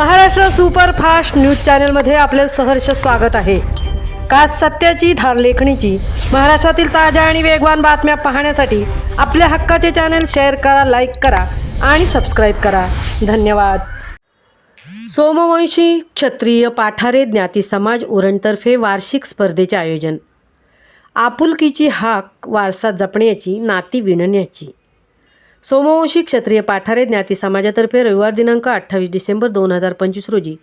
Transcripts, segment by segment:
Maharashtra superfast news चॅनलमध्ये आपले सहर्ष स्वागत आहे। का सत्याची धार लेखणीची महाराष्ट्रातील ताज्या आणि वेगवान बातम्या पाहण्यासाठी आपल्या हक्काचे चॅनल शेअर करा, लाईक करा आणि सबस्क्राईब करा। धन्यवाद। सोमवंशी क्षत्रिय पाठारे ज्ञाती समाज उरणतर्फे वार्षिक स्पर्धेचे आयोजन। आपुलकीची हाक वारसा जपण्याची, नाती विणण्याची। सोमवंशी क्षत्रिय पाठारे ज्ञाती समाजातर्फे रविवार दिनांक 28 डिसेंबर 2025 रोजी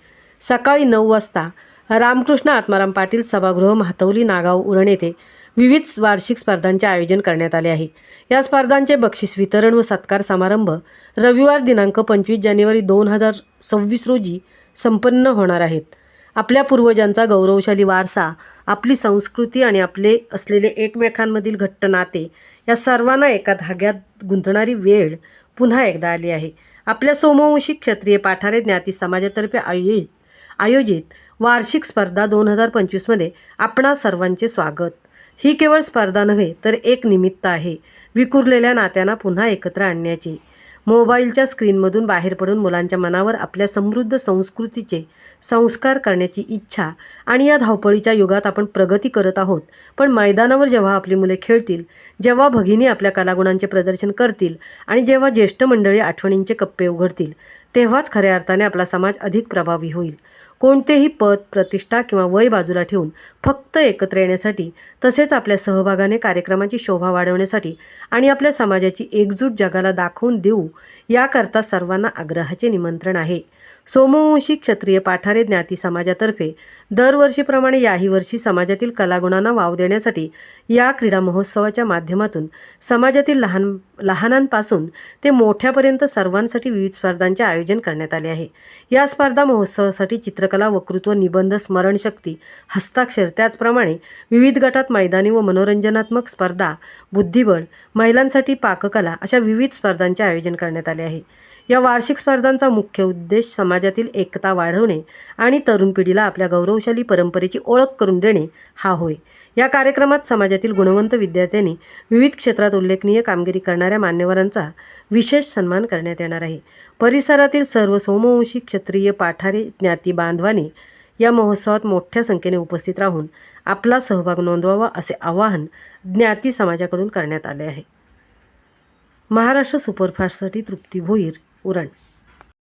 सकाळी 9 वाजता रामकृष्ण आत्माराम पाटील सभागृह म्हातवली नागाव उरण येथे विविध वार्षिक स्पर्धांचे आयोजन करण्यात आले आहे। या स्पर्धांचे बक्षीस वितरण व सत्कार समारंभ रविवार दिनांक 25 जानेवारी 2026 रोजी संपन्न होणार आहेत। आपल्या पूर्वजांचा गौरवशाली वारसा, आपली संस्कृती आणि आपले असलेले एकमेकांमधील घट्ट नाते या सर्वांना एका धाग्यात गुंतणारी वेळ पुन्हा एकदा आली आहे। आपल्या सोमवंशी क्षत्रिय पाठारे ज्ञाती समाजातर्फे आयोजित वार्षिक स्पर्धा 2025 मध्ये आपणा सर्वांचे स्वागत। ही केवळ स्पर्धा नव्हे तर एक निमित्त आहे विखुरलेल्या नात्यांना पुन्हा एकत्र आणण्याचे। मोबाईलच्या स्क्रीनमधून बाहेर पडून मुलांच्या मनावर आपल्या समृद्ध संस्कृतीचे संस्कार करण्याची इच्छा आणि या धावपळीच्या युगात आपण प्रगती करत आहोत, पण मैदानावर जेव्हा आपली मुले खेळतील, जेव्हा भगिनी आपल्या कलागुणांचे प्रदर्शन करतील आणि जेव्हा ज्येष्ठ मंडळी आठवणींचे कप्पे उघडतील, तेव्हाच खऱ्या अर्थाने आपला समाज अधिक प्रभावी होईल। कोणतेही पद, प्रतिष्ठा किंवा वय बाजूला ठेवून फक्त एकत्र येण्यासाठी, तसेच आपल्या सहभागाने कार्यक्रमाची शोभा वाढवण्यासाठी आणि आपल्या समाजाची एकजूट जगाला दाखवून देऊ याकरता सर्वांना आग्रहाचे निमंत्रण आहे। सोमवंशी क्षत्रिय पाठारे ज्ञाती समाजातर्फे दरवर्षीप्रमाणे याही वर्षी समाजातील कलागुणांना वाव देण्यासाठी या क्रीडा महोत्सवाच्या माध्यमातून समाजातील लहानांपासून ते मोठ्यापर्यंत सर्वांसाठी विविध स्पर्धांचे आयोजन करण्यात आले आहे। या स्पर्धा महोत्सवासाठी चित्रकला, वक्तृत्व, निबंध, स्मरणशक्ती, हस्ताक्षर, त्याचप्रमाणे विविध गटात मैदानी व मनोरंजनात्मक स्पर्धा, बुद्धिबळ, महिलांसाठी पाककला अशा विविध स्पर्धांचे आयोजन करण्यात आले आहे। या वार्षिक स्पर्धांचा मुख्य उद्देश समाजातील एकता वाढवणे आणि तरुण पिढीला आपल्या गौरवशाली परंपरेची ओळख करून देणे हा होय। या कार्यक्रमात समाजातील गुणवंत विद्यार्थ्यांनी विविध क्षेत्रात उल्लेखनीय कामगिरी करणाऱ्या मान्यवरांचा विशेष सन्मान करण्यात येणार आहे। परिसरातील सर्व सोमवंशी क्षत्रिय पाठारे ज्ञाती बांधवांनी या महोत्सवात मोठ्या संख्येने उपस्थित राहून आपला सहभाग नोंदवावा असे आवाहन ज्ञाती समाजाकडून करण्यात आले आहे। महाराष्ट्र सुपरफास्टसाठी तृप्ती भोईर, उरण।